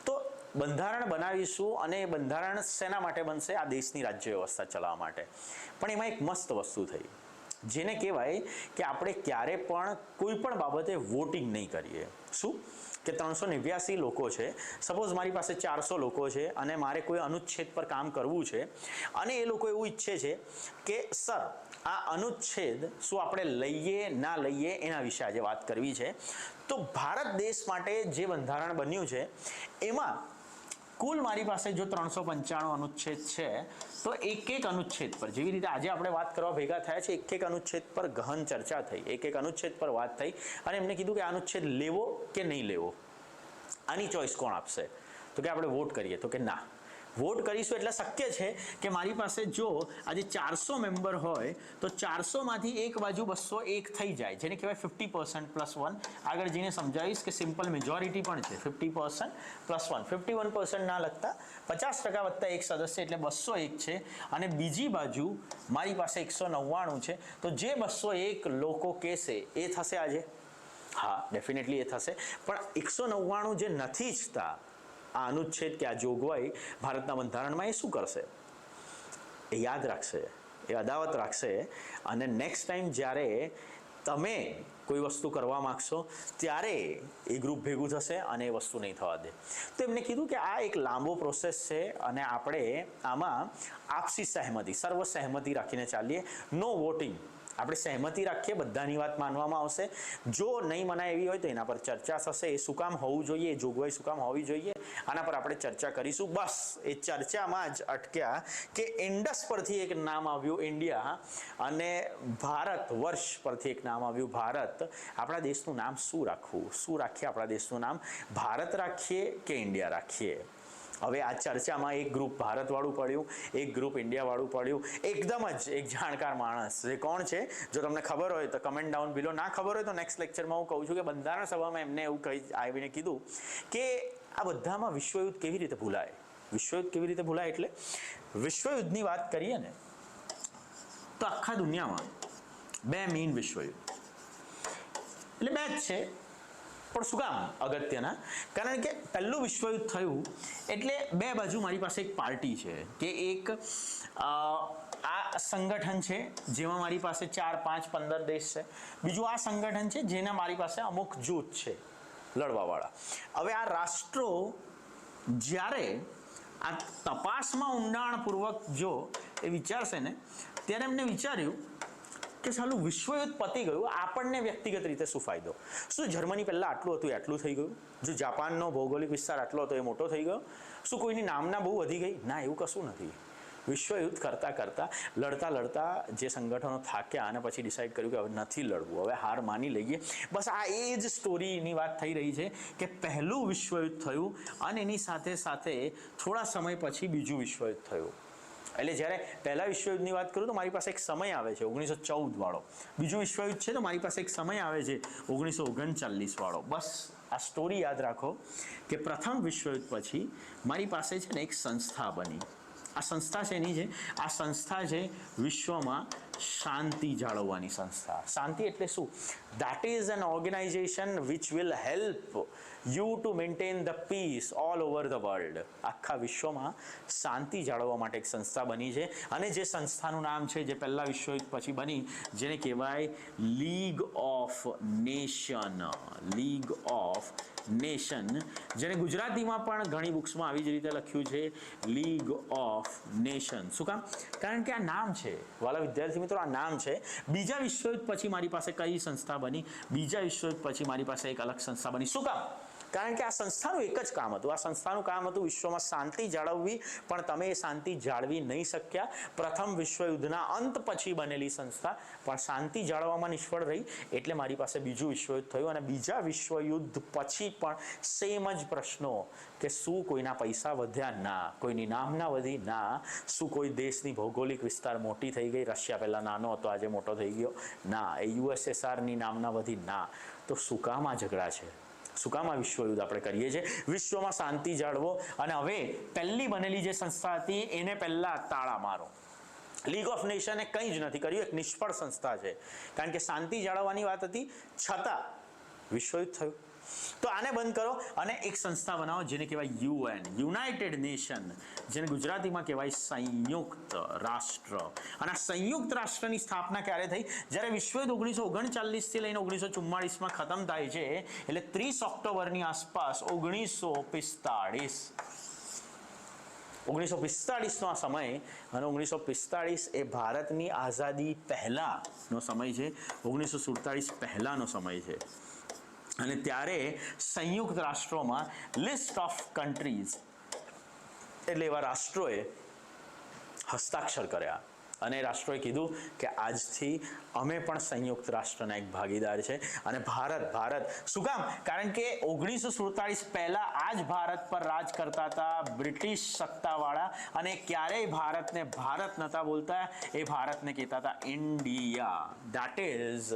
તો બંધારણ બનાવીશું, અને એ બંધારણ શેના માટે બનશે? આ દેશની રાજ્ય વ્યવસ્થા ચલાવવા માટે. પણ એમાં એક મસ્ત વસ્તુ થઈ જેને કહેવાય કે આપણે ક્યારે પણ કોઈ પણ બાબતે વોટિંગ નહીં કરીએ. શું કે 389 લોકો છે, સપોઝ મારી પાસે 400 લોકો છે અને મારે કોઈ અનુચ્છેદ પર કામ કરવું છે, અને એ લોકો એવું ઈચ્છે છે કે સર આ અનુચ્છેદ શું આપણે લઈએ ના લઈએ એના વિશે આજે વાત કરવી છે. તો ભારત દેશ માટે જે બંધારણ બન્યું છે એમાં કુલ મારી પાસે જો 395 અનુચ્છેદ છે, તો એક અનુચ્છેદ પર, જેવી રીતે આજે આપણે વાત કરવા ભેગા થયા છે, એક અનુચ્છેદ પર ગહન ચર્ચા થઈ, એક અનુચ્છેદ પર વાત થઈ, અને એમને કીધું કે આ અનુચ્છેદ લેવો કે નહીં લેવો, આની ચોઈસ કોણ આપશે? તો કે આપણે વોટ કરીએ. તો કે ના, વોટ કરીશું એટલે શક્ય છે કે મારી પાસે જો આજે 400 મેમ્બર હોય તો 400માંથી એક બાજુ 201 થઈ જાય, જેને કહેવાય 50% +1. આગળ જઈને સમજાવીશ કે સિમ્પલ મેજોરિટી પણ છે, 50% +1. 51% ના લખતા 50% + 1 સદસ્ય એટલે 201 છે, અને બીજી બાજુ મારી પાસે 199 છે. તો જે 201 લોકો કહેશે એ થશે આજે? હા, ડેફિનેટલી એ થશે. પણ 199 જે નથી ઈચ્છતા આ અનુચ્છેદ કે આ જોગવાઈ ભારતના બંધારણમાં, એ શું કરશે? એ યાદ રાખશે, એ અદાવત રાખશે, અને નેક્સ્ટ ટાઈમ જ્યારે તમે કોઈ વસ્તુ કરવા માગશો ત્યારે એ ગ્રુપ ભેગું થશે અને એ વસ્તુ નહીં થવા દે. તો એમને કીધું કે આ એક લાંબો પ્રોસેસ છે, અને આપણે આમાં આપસી સહમતિ, સર્વ સહમતિ રાખીને ચાલીએ. નો વોટિંગ આપણે સહેમતિ રાખીએ, બધાની વાત માનવામાં આવશે. જો નહીં મનાય એવી હોય તો એના પર ચર્ચા થશે. એ શું કામ હોવું જોઈએ, એ જોગવાઈ શું કામ હોવી જોઈએ, આના પર આપણે ચર્ચા કરીશું. બસ એ ચર્ચામાં જ અટક્યા કે ઇન્ડસ પરથી એક નામ આવ્યું ઇન્ડિયા, અને ભારત વર્ષ પરથી એક નામ આવ્યું ભારત. આપણા દેશનું નામ શું રાખવું, શું રાખીએ આપણા દેશનું નામ? ભારત રાખીએ કે ઇન્ડિયા રાખીએ? હવે આ ચર્ચામાં એક ગ્રુપ ભારતવાળું પડ્યું, એક ગ્રુપ ઇન્ડિયાવાળું પડ્યું. એકદમ જ એક જાણકાર માણસ, જે કોણ છે, જો તમને ખબર હોય તો કમેન્ટ ડાઉન બિલો. ના ખબર હોય તો નેક્સ્ટ લેક્ચરમાં હું કહું છું કે બંધારણ સભામાં એમને એવું આવીને કીધું કે આ બધામાં વિશ્વયુદ્ધ કેવી રીતે ભૂલાય. વિશ્વયુદ્ધ કેવી રીતે ભૂલાય એટલે વિશ્વયુદ્ધની વાત કરીએ ને તો આખા દુનિયામાં બે મેઇન વિશ્વયુદ્ધ એટલે બે જ છે. પણ શું કામ અગત્યના? કારણ કે પહેલું વિશ્વયુદ્ધ થયું એટલે બે બાજુ મારી પાસે એક પાર્ટી છે કે એક આ સંગઠન છે જેમાં મારી પાસે 4, 5, 15 દેશ છે. બીજું આ સંગઠન છે જેના મારી પાસે અમુક જૂથ છે લડવાવાળા. હવે આ રાષ્ટ્રો જ્યારે આ તપાસમાં ઊંડાણપૂર્વક જો એ વિચારશે ને ત્યારે એમને વિચાર્યું કે સાલું વિશ્વયુદ્ધ પતી ગયું, આપણને વ્યક્તિગત રીતે શું ફાયદો? શું જર્મની પહેલાં આટલું હતું એટલું થઈ ગયું? જો જાપાનનો ભૌગોલિક વિસ્તાર આટલો હતો એ મોટો થઈ ગયો? શું કોઈની નામના બહુ વધી ગઈ? ના, એવું કશું નથી. વિશ્વયુદ્ધ કરતાં લડતા જે સંગઠનો થાક્યા અને પછી ડિસાઈડ કર્યું કે હવે નથી લડવું, હવે હાર માની લઈએ. બસ આ એ જ સ્ટોરીની વાત થઈ રહી છે કે પહેલું વિશ્વયુદ્ધ થયું અને એની સાથે સાથે થોડા સમય પછી બીજું વિશ્વયુદ્ધ થયું. એટલે જ્યારે પહેલા વિશ્વયુદ્ધની વાત કરું તો મારી પાસે એક સમય આવે છે 1914 વાળો. બીજું વિશ્વયુદ્ધ છે તો મારી પાસે એક સમય આવે છે 1939 વાળો. બસ આ સ્ટોરી યાદ રાખો કે પ્રથમ વિશ્વયુદ્ધ પછી મારી પાસે છે ને એક સંસ્થા બની. આ સંસ્થા છે એની છે, આ સંસ્થા છે વિશ્વમાં શાંતિ જાળવવાની સંસ્થા. શાંતિ એટલે શું? that is an organization which will help you to maintain the peace all over the world. આખા વિશ્વમાં શાંતિ જાળવવા માટે એક સંસ્થા બની છે અને જે સંસ્થાનું નામ છે જે પહેલા વિશ્વયુદ્ધ પછી બની, જેને કહેવાય league of nation. League of nation, જેને ગુજરાતીમાં પણ ઘણી બુક્સમાં આવી જ રીતે લખ્યું છે લીગ ઓફ નેશન. શું કામ? કારણ કે આ નામ છે વાલા વિદ્યાર્થી મિત્રો, આ નામ છે. બીજા વિશ્વયુદ્ધ પછી મારી પાસે કઈ સંસ્થા બની? બીજા વિશ્વયુદ્ધ પછી મારી પાસે એક અલગ સંસ્થા બની. શું કામ? કારણ કે આ સંસ્થાનું એક જ કામ હતું. આ સંસ્થાનું કામ હતું વિશ્વમાં શાંતિ જાળવવી, પણ તમે એ શાંતિ જાળવી નહીં શક્યા. પ્રથમ વિશ્વયુદ્ધના અંત પછી બનેલી સંસ્થા પણ શાંતિ જાળવવામાં નિષ્ફળ રહી, એટલે મારી પાસે બીજું વિશ્વયુદ્ધ થયું. અને બીજા વિશ્વયુદ્ધ પછી પણ સેમ જ પ્રશ્નો કે શું કોઈના પૈસા વધ્યા? ના. કોઈની નામના વધી? ના. શું કોઈ દેશની ભૌગોલિક વિસ્તાર મોટી થઈ ગઈ? રશિયા પહેલા નાનો હતો, આજે મોટો થઈ ગયો? ના. એ USSRની નામના વધી? ના. તો શું કામ આ ઝઘડા છે? શું કામ આ વિશ્વયુદ્ધ આપણે કરીએ છીએ? વિશ્વમાં શાંતિ જાળવો. અને હવે પહેલી બનેલી જે સંસ્થા હતી એને પહેલા તાળા મારો. લીગ ઓફ નેશને કંઈ જ નથી કર્યું, એક નિષ્ફળ સંસ્થા છે. કારણ કે શાંતિ જાળવવાની વાત હતી છતાં વિશ્વયુદ્ધ થયું. તો આને બંધ કરો અને એક સંસ્થા બનાવો જેને કહેવાય UN, યુનાઇટેડ નેશન, જેને ગુજરાતીમાં કહેવાય સંયુક્ત રાષ્ટ્ર. અને આ સંયુક્ત રાષ્ટ્રની સ્થાપના ક્યારે થઈ? જ્યારે વિશ્વયુદ્ધ 1939 થી લઈને 1944માં ખતમ થાય છે, એટલે 30 ઓક્ટોબરની આસપાસ 1945નો આ સમય, અને 1945 એ ભારતની આઝાદી પહેલાનો સમય છે, 1947 પહેલાનો સમય છે. અને ત્યારે સંયુક્ત રાષ્ટ્રોમાં લિસ્ટ ઓફ કન્ટ્રીઝ એટલે એવા રાષ્ટ્રોએ હસ્તાક્ષર કર્યા અને રાષ્ટ્રોએ કીધું કે આજથી અમે પણ સંયુક્ત રાષ્ટ્રના એક ભાગીદાર છે. અને ભારત શું કામ? કારણ કે 1947 પહેલા આ જ ભારત પર રાજ કરતા હતા બ્રિટિશ સત્તાવાળા, અને ક્યારેય ભારતને ભારત નહોતા બોલતા, એ ભારતને કહેતા હતા India. That is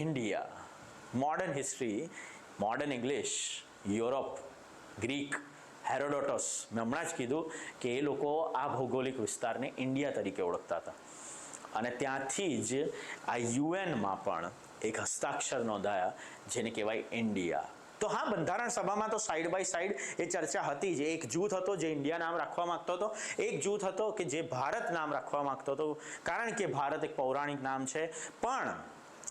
India. Modern history, modern English, Europe, Greek, Herodotus, મેં હમણાં જ કીધું કે એ લોકો આ ભૌગોલિક વિસ્તારને ઇન્ડિયા તરીકે ઓળખતા હતા. અને ત્યાંથી જ આ યુએનમાં પણ એક હસ્તાક્ષર નોંધાયા જેને કહેવાય ઇન્ડિયા. તો હા, બંધારણ સભામાં તો સાઈડ બાય સાઈડ એ ચર્ચા હતી જ. એક જૂથ હતો જે ઇન્ડિયા નામ રાખવા માંગતો હતો, એક જૂથ હતો કે જે ભારત નામ રાખવા માંગતો હતો, કારણ કે ભારત એક પૌરાણિક નામ છે. પણ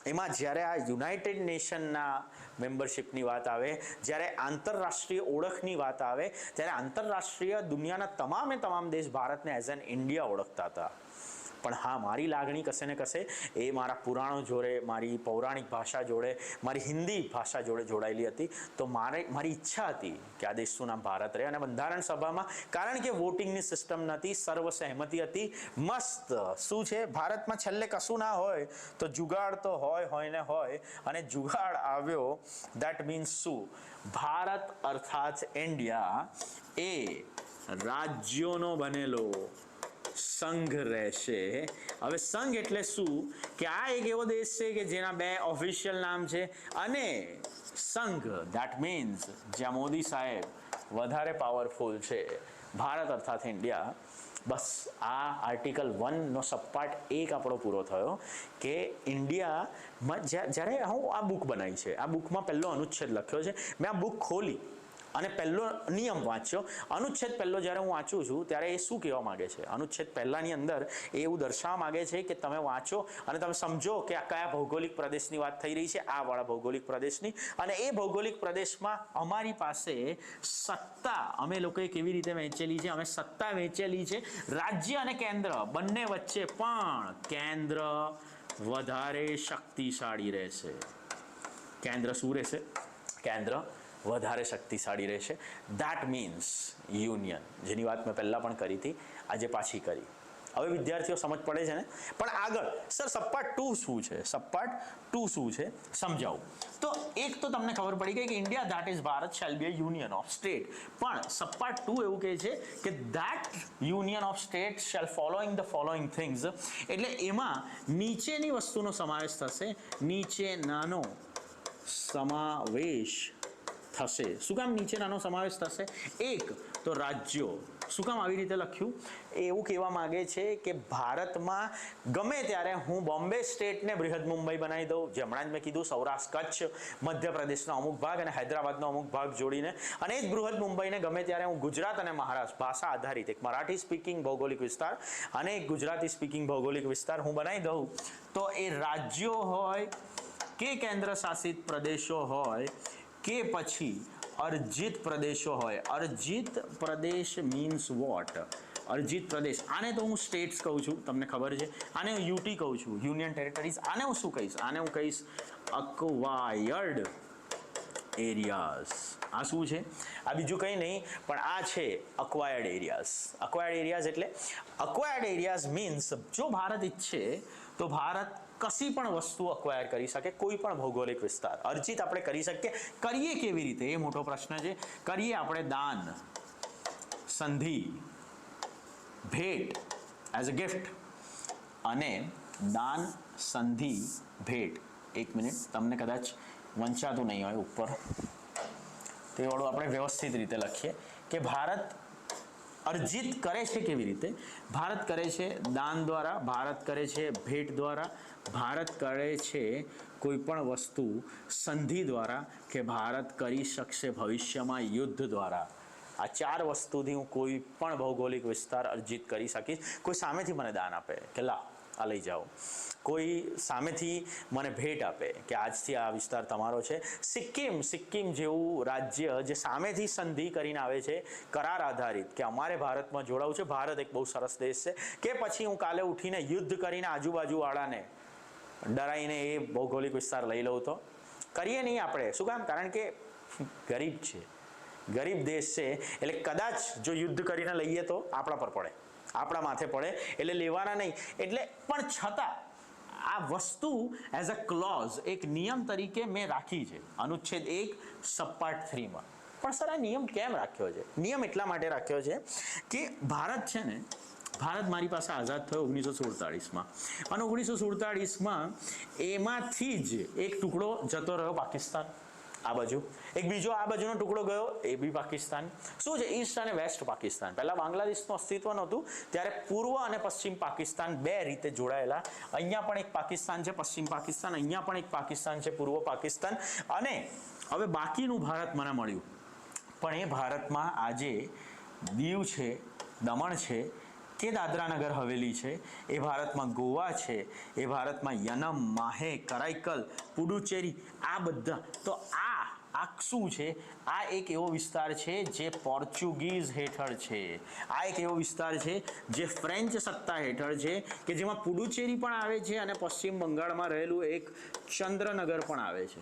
એમાં જ્યારે આ યુનાઇટેડ નેશનના મેમ્બરશિપની વાત આવે, જ્યારે આંતરરાષ્ટ્રીય ઓળખની વાત આવે, ત્યારે આંતરરાષ્ટ્રીય દુનિયાના તમામ દેશ ભારતને એઝ એન ઇન્ડિયા ઓળખતા હતા. પણ હા, મારી લાગણી કશે ને કશે એ મારા પુરાણો જોડે, મારી પૌરાણિક ભાષા જોડે, મારી હિન્દી ભાષા જોડે જોડાયેલી હતી. તો મારી ઈચ્છા હતી કે આ દેશનું નામ ભારત રહે. અને બંધારણ સભામાં કારણ કે વોટિંગની સિસ્ટમ નથી, સર્વસહેમતિ હતી. મસ્ત શું છે, ભારતમાં છેલ્લે કશું ના હોય તો જુગાડ તો હોય ને હોય. અને જુગાડ આવ્યો, દેટ મીન્સ શું, ભારત અર્થાત ઇન્ડિયા એ રાજ્યોનો બનેલો સંઘ રહેશે. હવે સંઘ એટલે શું કે આ એક એવો દેશ છે કે જેના 2 ઓફિશિયલ નામ છે. અને સંઘ દેટ મીન્સ જ્યાં મોદી સાહેબ વધારે પાવરફુલ છે, ભારત અર્થાત ઇન્ડિયા. બસ આ આર્ટિકલ 1 નો સબપાર્ટ 1 આપણો પૂરો થયો કે ઇન્ડિયામાં જ્યારે હું આ બુક બનાવી છે, આ બુકમાં પહેલો અનુચ્છેદ લખ્યો છે. મેં આ બુક ખોલી અને પહેલો નિયમ વાંચ્યો. અનુચ્છેદ પહેલો જ્યારે હું વાંચું છું ત્યારે એ શું કહેવા માંગે છે, અનુચ્છેદ પહેલાની અંદર એ એવું દર્શાવવા માંગે છે કે તમે વાંચો અને તમે સમજો કે આ કયા ભૌગોલિક પ્રદેશની વાત થઈ રહી છે, આ વાળા ભૌગોલિક પ્રદેશની. અને એ ભૌગોલિક પ્રદેશમાં અમારી પાસે સત્તા અમે લોકોએ કેવી રીતે વહેંચેલી છે, અમે સત્તા વહેંચેલી છે રાજ્ય અને કેન્દ્ર બંને વચ્ચે, પણ કેન્દ્ર વધારે શક્તિશાળી રહેશે. કેન્દ્ર શું રહેશે? કેન્દ્ર વધારે શક્તિશાળી રહેશે. દેટ મીન્સ યુનિયન, જેની વાત મેં પહેલાં પણ કરી હતી, આજે પાછી કરી. હવે વિદ્યાર્થીઓ સમજ પડે છે ને? પણ આગળ સર સબપાર્ટ 2 શું છે? સબપાર્ટ 2 શું છે સમજાવું. તો એક તો તમને ખબર પડી ગઈ કે India that is Bharat shall be a union of state. પણ સબપાર્ટ 2 એવું કહે છે કે that union of state shall following the following things. એટલે એમાં નીચેની વસ્તુનો સમાવેશ થશે, નીચેનાનો સમાવેશ થશે. શું કામ નીચેનાનો સમાવેશ થશે? એક તો રાજ્યો. શું કામ આવી રીતે લખ્યું? એવું કહેવા માંગે છે કે ભારતમાં ગમે ત્યારે હું બોમ્બે સ્ટેટને બૃહદ મુંબઈ બનાવી દઉં, જે હમણાં જ મેં કીધું, સૌરાષ્ટ્ર, કચ્છ, મધ્યપ્રદેશનો અમુક ભાગ અને હૈદરાબાદનો અમુક ભાગ જોડીને, અને એ જ બૃહદ મુંબઈને ગમે ત્યારે હું ગુજરાત અને મહારાષ્ટ્ર ભાષા આધારિત એક મરાઠી સ્પીકિંગ ભૌગોલિક વિસ્તાર અને એક ગુજરાતી સ્પીકિંગ ભૌગોલિક વિસ્તાર હું બનાવી દઉં. તો એ રાજ્યો હોય કે કેન્દ્ર શાસિત પ્રદેશો હોય કે પછી અર્જિત પ્રદેશો હોય. અર્જિત પ્રદેશ મીન્સ વોટ? અર્જિત પ્રદેશ, આને તો હું સ્ટેટ્સ કહું છું, તમને ખબર છે. આને હું યુટી કહું છું, યુનિયન ટેરિટરીઝ. આને હું શું કહીશ? આને હું કહીશ અક્વાયર્ડ એરિયાઝ. આ શું છે? આ બીજું કંઈ નહીં પણ આ છે અક્વાયર્ડ એરિયાઝ. અક્વાયર્ડ એરિયાઝ એટલે અક્વાયર્ડ એરિયાઝ મીન્સ જો ભારત ઈચ્છે તો ભારત કશી પણ વસ્તુ અક્વાયર કરી શકે, કોઈ પણ ભૌગોલિક વિસ્તાર અર્જિત આપણે કરી શકીએ. કરીએ કેવી રીતે એ મોટો પ્રશ્ન છે. કરીએ આપણે દાન, સંધિ, ભેટ એઝ અ ગિફ્ટ. અને દાન, સંધિ, ભેટ. એક મિનિટ, તમને કદાચ વંચાતું નહીં હોય ઉપર, તે વાળું આપણે વ્યવસ્થિત રીતે લખીએ કે ભારત અર્જિત કરે છે કેવી રીતે. ભારત કરે છે દાન દ્વારા, ભારત કરે છે ભેટ દ્વારા, ભારત કરે છે કોઈ પણ વસ્તુ સંધિ દ્વારા, કે ભારત કરી શકશે ભવિષ્યમાં યુદ્ધ દ્વારા. આ 4 વસ્તુથી હું કોઈ પણ ભૌગોલિક વિસ્તાર અર્જિત કરી શકીશ. કોઈ સામેથી મને દાન આપે કે લા આ લઈ જાઓ, કોઈ સામેથી મને ભેટ આપે કે આજથી આ વિસ્તાર તમારો છે. સિક્કિમ જેવું રાજ્ય જે સામેથી સંધિ કરીને આવે છે, કરાર આધારિત, કે અમારે ભારતમાં જોડાવું છે, ભારત એક બહુ સરસ દેશ છે, કે પછી હું કાલે ઉઠીને યુદ્ધ કરીને આજુબાજુવાળાને ડરાઈને એ ભૌગોલિક વિસ્તાર લઈ લઉં તો કરીએ નહીં આપણે. શું કામ? કારણ કે ગરીબ છે, ગરીબ દેશ છે. એટલે કદાચ જો યુદ્ધ કરીને લઈએ તો આપણા પર પડે, આપણા માથે પડે, એટલે લેવાના નહીં. એટલે પણ છતાં આ વસ્તુ એઝ અ ક્લોઝ, એક નિયમ તરીકે મેં રાખી છે અનુચ્છેદ 1 સબપાર્ટ 3 માં. પણ સર આ નિયમ કેમ રાખ્યો છે? નિયમ એટલા માટે રાખ્યો છે કે ભારત છે ને, ભારત મારી પાસે આઝાદ થયો 1947માં, અને 1947માં એમાંથી જ એક ટુકડો જતો રહ્યો પાકિસ્તાન આ બાજુ, એક બીજો આ બાજુનો ટુકડો ગયો એ બી પાકિસ્તાન. શું છે? ઈસ્ટ અને વેસ્ટ પાકિસ્તાન. પહેલા બાંગ્લાદેશનું અસ્તિત્વ નહોતું ત્યારે પૂર્વ અને પશ્ચિમ પાકિસ્તાન 2 રીતે જોડાયેલા. અહીંયા પણ એક પાકિસ્તાન છે પશ્ચિમ પાકિસ્તાન, અહીંયા પણ એક પાકિસ્તાન છે પૂર્વ પાકિસ્તાન. અને હવે બાકીનું ભારત મને મળ્યું, પણ એ ભારતમાં આજે દીવ છે, દમણ છે, કે દાદરાનગર હવેલી છે, એ ભારતમાં ગોવા છે, એ ભારતમાં યનમ, માહે, કરાઈકલ, પુડુચેરી, આ બધા. તો આ શું છે? આ એક એવો વિસ્તાર છે જે પોર્ચુગીઝ હેઠળ છે. આ એક એવો વિસ્તાર છે જે ફ્રેન્ચ સત્તા હેઠળ છે, કે જેમાં પુડુચેરી પણ આવે છે અને પશ્ચિમ બંગાળમાં રહેલું એક ચંદ્રનગર પણ આવે છે.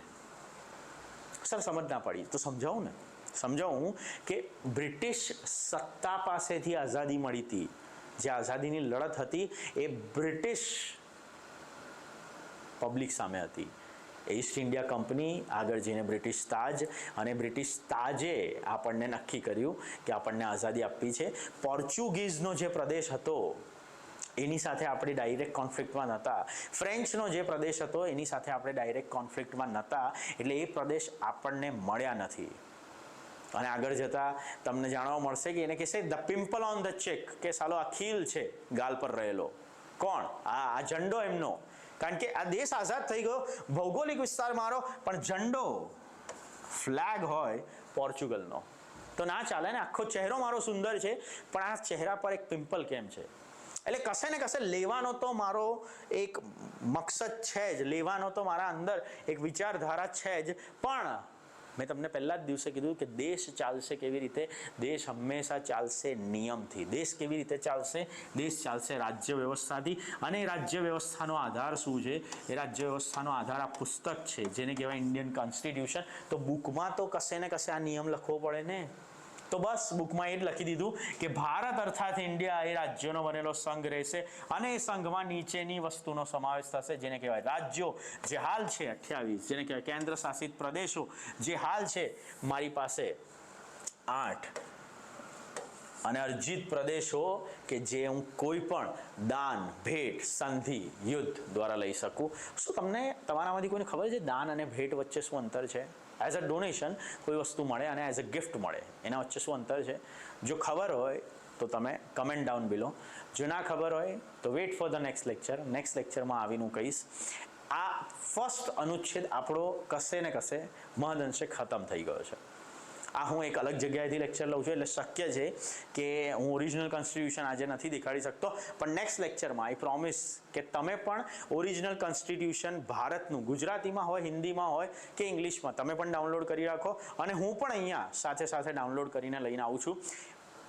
સર સમજ ના પડી તો સમજાવું ને, સમજાવું કે બ્રિટિશ સત્તા પાસેથી આઝાદી મળી હતી. જે આઝાદીની લડત હતી એ બ્રિટિશ પબ્લિક સામે હતી. ઈસ્ટ ઇન્ડિયા કંપની આગળ જઈને બ્રિટિશ તાજ, અને બ્રિટિશ તાજે આપણને નક્કી કર્યું કે આપણને આઝાદી આપવી છે. પોર્ચુગીઝનો જે પ્રદેશ હતો એની સાથે આપણે ડાયરેક્ટ કોન્ફ્લિક્ટમાં નહોતા. ફ્રેન્ચનો જે પ્રદેશ હતો એની સાથે આપણે ડાયરેક્ટ કોન્ફ્લિક્ટમાં નહોતા, એટલે એ પ્રદેશ આપણને મળ્યા નથી. અને આગળ જતા તમને જાણવા મળશે કે એને કહેશે the pimple on the check, કે સાલો આ ખીલ છે ગાલ પર રહેલો. કોણ? આ ઝંડો એમનો. કારણ કે આ દેશ આઝાદ થઈ ગયો, ભૌગોલિક વિસ્તાર મારો, પણ ઝંડો ફ્લેગ હોય પોર્ચુગલનો તો ના ચાલે ને. આખો ચહેરો મારો સુંદર છે, પણ આ ચહેરા પર એક પિમ્પલ કેમ છે? એટલે કશે ને કશે લેવાનો તો મારો એક મકસદ છે જ, લેવાનો તો મારા અંદર એક વિચારધારા છે જ. પણ મેં તમને પહેલા જ દિવસે કીધું કે દેશ ચાલશે કેવી રીતે? દેશ હંમેશા ચાલશે નિયમથી. દેશ કેવી રીતે ચાલશે? દેશ ચાલશે રાજ્ય વ્યવસ્થાથી. અને એ રાજ્ય વ્યવસ્થાનો આધાર શું છે? એ રાજ્ય વ્યવસ્થાનો આધાર આ પુસ્તક છે જેને કહેવાય ઇન્ડિયન કોન્સ્ટિટ્યુશન. તો બુકમાં તો કશે ને કશે આ નિયમ લખવો પડે ને. તો બસ બુકમાં એ જ લખી દીધું કે ભારત અર્થાત ઇન્ડિયા એ રાજ્યોનો બનેલો સંઘ રહેશે, અને એ સંઘમાં નીચેની વસ્તુનો સમાવેશ થશે જેને કહેવાય રાજ્યો, જે હાલ છે 28, જેને કહેવાય કેન્દ્ર શાસિત પ્રદેશો, જે હાલ છે મારી પાસે 8, અને અર્જિત પ્રદેશો કે જે હું કોઈ પણ દાન, ભેટ, સંધિ, યુદ્ધ દ્વારા લઈ શકું. શું તમને તમારામાંથી કોઈને ખબર છે દાન અને ભેટ વચ્ચે શું અંતર છે? એઝ અ ડોનેશન કોઈ વસ્તુ મળે અને એઝ અ ગિફ્ટ મળે, એના વચ્ચે શું અંતર છે? જો ખબર હોય તો તમે કમેન્ટ ડાઉન બિલો. જો ના ખબર હોય તો weight for the next lecture. Next લેક્ચરમાં આવીને હું કહીશ. આ ફર્સ્ટ અનુચ્છેદ આપણો કશે ને કશે મહદઅંશે ખતમ થઈ ગયો છે. આ હું એક અલગ જગ્યાએથી લેક્ચર લઉં છું, એટલે શક્ય છે કે હું ઓરિજિનલ કોન્સ્ટિટ્યુશન આજે નથી દેખાડી શકતો, પણ નેક્સ્ટ લેક્ચરમાં આઈ પ્રોમિસ કે તમે પણ ઓરિજિનલ કોન્સ્ટિટ્યુશન ભારતનું ગુજરાતીમાં હોય, હિન્દીમાં હોય કે ઇંગ્લિશમાં તમે પણ ડાઉનલોડ કરી રાખો, અને હું પણ અહીંયા સાથે સાથે ડાઉનલોડ કરીને લઈને આવું છું.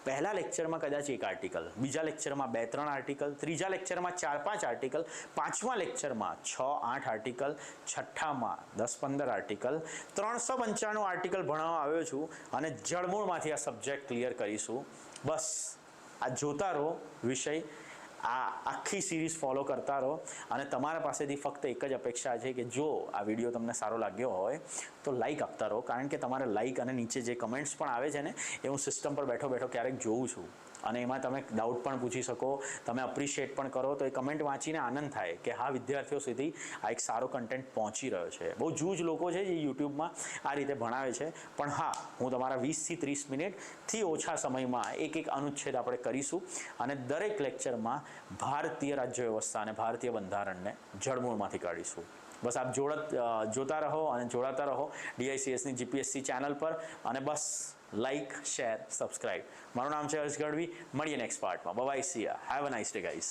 પહેલા લેક્ચરમાં કદાચ 1 આર્ટિકલ, બીજા લેક્ચરમાં 2-3 આર્ટિકલ, ત્રીજા લેક્ચરમાં 4-5 આર્ટિકલ, પાંચમા લેક્ચરમાં 6-8 આર્ટિકલ, છઠ્ઠામાં 10-15 આર્ટિકલ, 395 આર્ટિકલ ભણાવવા આવ્યો છું, અને જળમૂળમાંથી આ સબ્જેક્ટ ક્લિયર કરીશું. બસ આ જોતા રહો વિષય, આ આખી સિરીઝ ફોલો કરતા રહો. અને તમારા પાસેથી ફક્ત એક જ અપેક્ષા છે કે જો આ વિડીયો તમને સારો લાગ્યો હોય તો લાઈક આપતા રહો, કારણ કે તમારે લાઈક અને નીચે જે કમેન્ટ્સ પણ આવે છે ને એ હું સિસ્ટમ પર બેઠો બેઠો ક્યારેક જોઉં છું, અને એમાં તમે ડાઉટ પણ પૂછી શકો, તમે અપ્રિશિએટ પણ કરો, તો એ કમેન્ટ વાંચીને આનંદ થાય કે હા વિદ્યાર્થીઓ સુધી આ એક સારો કન્ટેન્ટ પહોંચી રહ્યો છે. બહુ જૂજ લોકો છે જે યુટ્યુબમાં આ રીતે ભણાવે છે, પણ હા હું તમારા 20 થી 30 મિનિટથી ઓછા સમયમાં એક અનુચ્છેદ આપણે કરીશું, અને દરેક લેક્ચરમાં ભારતીય રાજ્ય વ્યવસ્થા અને ભારતીય બંધારણને જળમૂળમાંથી કાઢીશું. બસ આપ જોતા રહો અને જોડાતા રહો DICSની GPSC ચેનલ પર, અને બસ લાઈક, શેર, સબસ્ક્રાઇબ. મારું નામ છે હર્ષ ગઢવી. મળીએ નેક્સ્ટ પાર્ટમાં. Bye, see ya, have a nice day guys.